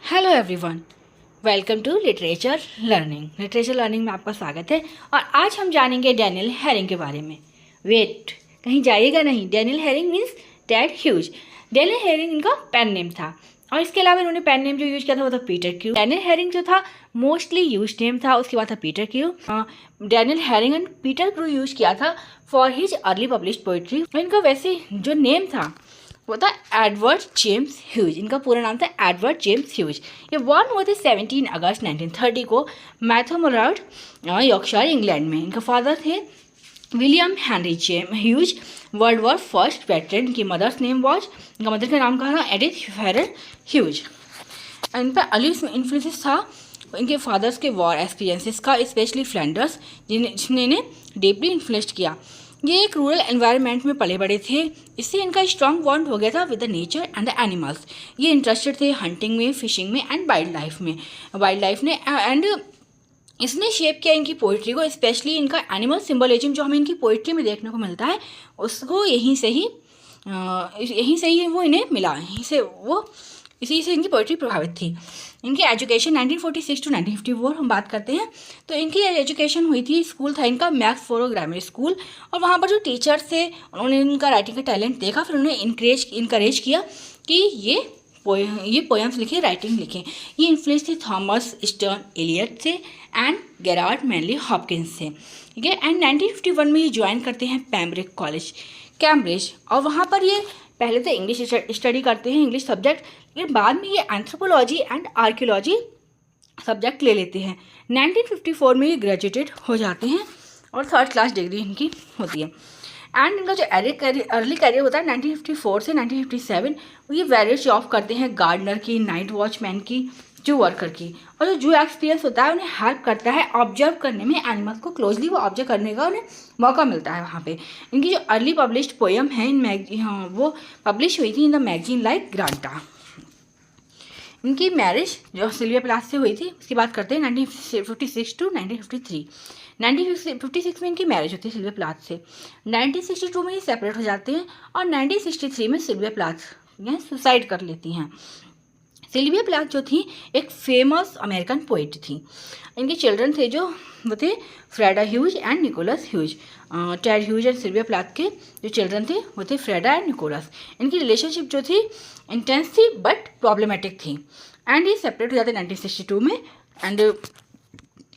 Hello everyone, welcome to literature learning. Literature learning में आपका स्वागत है और आज हम जानेंगे डैनियल हैरिंग के बारे में। वेट, कहीं जाइएगा नहीं। Daniel herring means Ted Hughes. Daniel herring इनका पेन नेम था और इसके अलावा इन्होंने पेन नेम जो यूज किया था वो था पीटर क्यू। डैनियल हैरिंग जो था मोस्टली यूज नेम था, उसके बाद था Peter Q. Daniel herring and Peter Q use किया था for his early published poetry. इनका वैसे जो नेम था वो था एडवर्ड जेम्स ह्यूज। इनका पूरा नाम था एडवर्ड जेम्स ह्यूज। ये बॉर्न हुए थे 17 अगस्त 1930 को मैथोमोराउड, यॉर्कशायर, इंग्लैंड में। इनका फादर थे William Henry James Hughes, world war first veteran. इनकी मदर्स नेम वॉज, इनका मदर का नाम कहा था एडिथ फेरर ह्यूज। इन पर अर्ली इन्फ्लुएंसेस था इनके फादर्स के वॉर एक्सपीरियंसेस का, स्पेशली फ्लैंडर्स, जिन्हें इन्हें डीपली इन्फ्लुएंस किया। ये एक रूरल एनवायरनमेंट में पले बड़े थे, इससे इनका स्ट्रॉन्ग बॉन्ड हो गया था with the nature and the animals. ये इंटरेस्टेड थे हंटिंग में, फिशिंग में एंड वाइल्ड लाइफ ने। एंड इसने शेप किया इनकी पोइट्री को, स्पेशली इनका एनिमल सिंबलिज्म जो हमें इनकी पोइट्री में देखने को मिलता है, उसको यहीं से ही वो इन्हें मिला। इसी से इनकी पोइट्री प्रभावित थी। इनकी एजुकेशन 1946 टू 1954 हम बात करते हैं तो इनकी एजुकेशन हुई थी, स्कूल था इनका मैक्स फोरो ग्रामर स्कूल। और वहाँ पर जो टीचर्स थे उन्होंने इनका राइटिंग का टैलेंट देखा, फिर उन्होंने इनकरेज किया कि ये पोएम्स लिखे, राइटिंग लिखें। ये इन्फ्लुएंस थे थॉमस स्टर्न एलियट से एंड गेरार्ड मैनली हॉपकिंस से, ठीक है। एंड 1951 में ये ज्वाइन करते हैं पैम्ब्रिक कॉलेज, कैम्ब्रिज। और वहाँ पर ये पहले तो इंग्लिश स्टडी करते हैं, इंग्लिश सब्जेक्ट, लेकिन बाद में ये एंथ्रोपोलॉजी एंड आर्कियोलॉजी सब्जेक्ट ले लेते हैं। 1954 में ये ग्रेजुएटेड हो जाते हैं और 3rd क्लास डिग्री इनकी होती है। एंड इनका जो अर्ली करियर होता है 1954 से 1957, ये वेरियस जॉब करते हैं, गार्डनर की, नाइट वॉचमैन की, जू वर्कर की। और जो एक्सपीरियंस होता है उन्हें हेल्प करता है ऑब्जर्व करने में, एनिमल्स को क्लोजली वो ऑब्जर्व करने का उन्हें मौका मिलता है वहाँ पे। इनकी जो अर्ली पब्लिश्ड पोएम है वो पब्लिश हुई थी in the magazine like grata. इनकी मैरिज जो सिल्विया प्लाथ से हुई थी उसकी बात करते हैं 1956 टू 1953। 1956 में इनकी मैरिज होती है सिल्विया प्लाथ से। 1962 में ये सेपरेट हो जाते हैं और 1963 में सिल्विया प्लाथ सुसाइड कर लेती हैं। सिल्विया प्लाथ जो थी एक फेमस अमेरिकन पोइट थी। इनके चिल्ड्रन थे जो वो थे Frieda Hughes and Nicholas Hughes. Ted Hughes and Sylvia Plath के जो चिल्ड्रन थे वो थे फ्रेडा एंड निकोलस। इनकी रिलेशनशिप जो थी इंटेंस थी बट प्रॉब्लमेटिक थी एंड ये सेपरेट हो जाते हैं 1962 में। एंड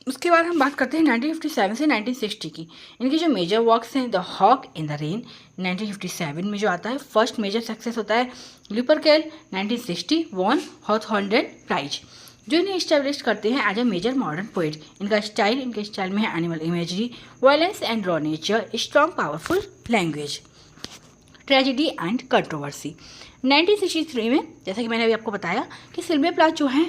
उसके बाद हम बात करते हैं 1957 से 1960 की। इनके जो मेजर वर्क्स हैं, the hawk in the rain 1957 में जो आता है, फर्स्ट मेजर सक्सेस होता है लुपरकेल 1960 वॉन हॉथॉर्न प्राइज, जो इन्हें इस्टेब्लिश करते हैं as a major modern poet. इनके स्टाइल में है animal imagery, violence and raw nature, strong powerful language, tragedy and controversy. 1963 में जैसा कि मैंने अभी आपको बताया कि सिल्विया प्लाथ जो है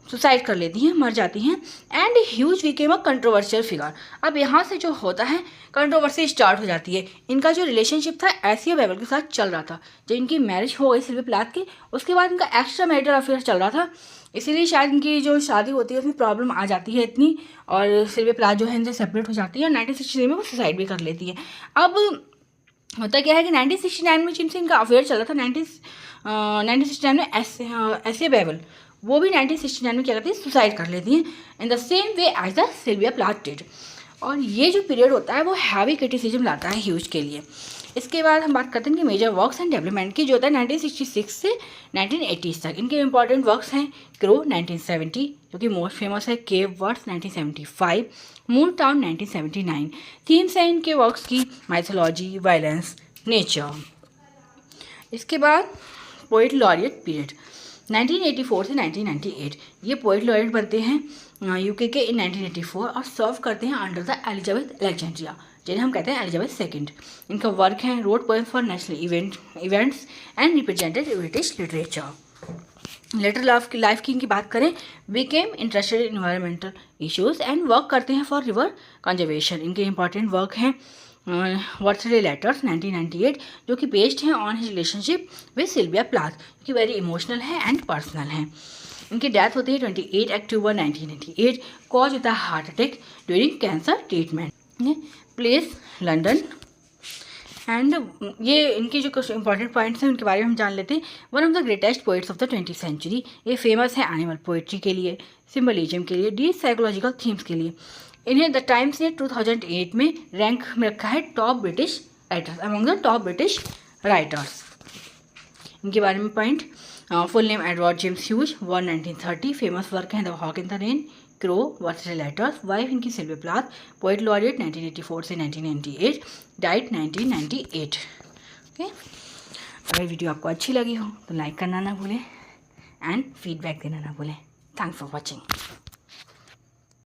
सुसाइड कर लेती हैं, मर जाती हैं and huge became a controversial figure. अब यहाँ से जो होता है कंट्रोवर्सी स्टार्ट हो जाती है। इनका जो रिलेशनशिप था एसिया बेबल के साथ चल रहा था। जब इनकी मैरिज हो गई सिल्विया प्लाथ की, उसके बाद इनका एक्स्ट्रा मैरिटल अफेयर चल रहा था, इसीलिए शायद इनकी जो शादी होती है उसमें प्रॉब्लम आ जाती है इतनी, और सिल्विया प्लाथ जो है इनसे सेपरेट हो जाती है और 1963 में वो सुसाइड भी कर लेती है। अब होता क्या है कि 1969 में जिनसे इनका अफेयर चल रहा था 1969 में एसिया बेबल, वो भी 1969 में क्या करती है, सुसाइड कर लेती हैं in the same way as the Sylvia Plath did. और ये जो पीरियड होता है वो हैवी क्रिटिसिज्म लाता है ह्यूज के लिए। इसके बाद हम बात करते हैं कि मेजर वर्क्स एंड डेवलपमेंट की, जो होता है 1966 से 1980 तक। इनके इंपॉर्टेंट वर्क्स हैं क्रो 1970, जो कि मोस्ट फेमस है, केव वर्ड्स 1975, मून टाउन 1979। थीम्स हैं इनके वर्क्स की माइथोलॉजी, वायलेंस, नेचर। इसके बाद पोइट लॉरिएट पीरियड 1984 से 1998। ये पोइट लॉरिएट बनते हैं यूके के इन 1984 और सर्व करते हैं अंडर द एलिजाबेथ अलेक्जेंड्रिया, जिन्हें हम कहते हैं एलिजाबेथ सेकंड। इनका वर्क है wrote poem for national events and represented British literature. Later life की इनकी बात करें, became interested in environmental issues and work करते हैं फॉर रिवर कंजर्वेशन। इनके इंपॉर्टेंट वर्क हैं बर्थडे लेटर्स 1998, जो कि बेस्ड हैं on his relationship with Sylvia Plath, जो कि वेरी इमोशनल है एंड पर्सनल है। इनकी डेथ होती है 28 अक्टूबर 1998, कॉज होता है heart attack during cancer treatment. Place London. And ये इनके जो कुछ इंपॉर्टेंट पॉइंट्स हैं उनके बारे में हम जान लेते हैं। One of the greatest poets of the 20th century, ये फेमस है एनिमल पोइट्री के लिए, सिम्बलिज्म के लिए, डीप साइकोलॉजिकल थीम्स के लिए। इन्हें द टाइम्स ने 2008 में रैंक में रखा है top British writers, among the top British writers. इनके बारे में point, full name Edward James Hughes, born 1930, famous work है the hawk in the rain, crow, versatile letters, wife इनकी सिल्वी प्लाथ, पोइट लॉरिएट 1984 से 1998, diet 1998। Okay, अगर video आपको अच्छी लगी हो तो लाइक करना ना भूलें एंड फीडबैक देना ना भूलें। Thanks for watching.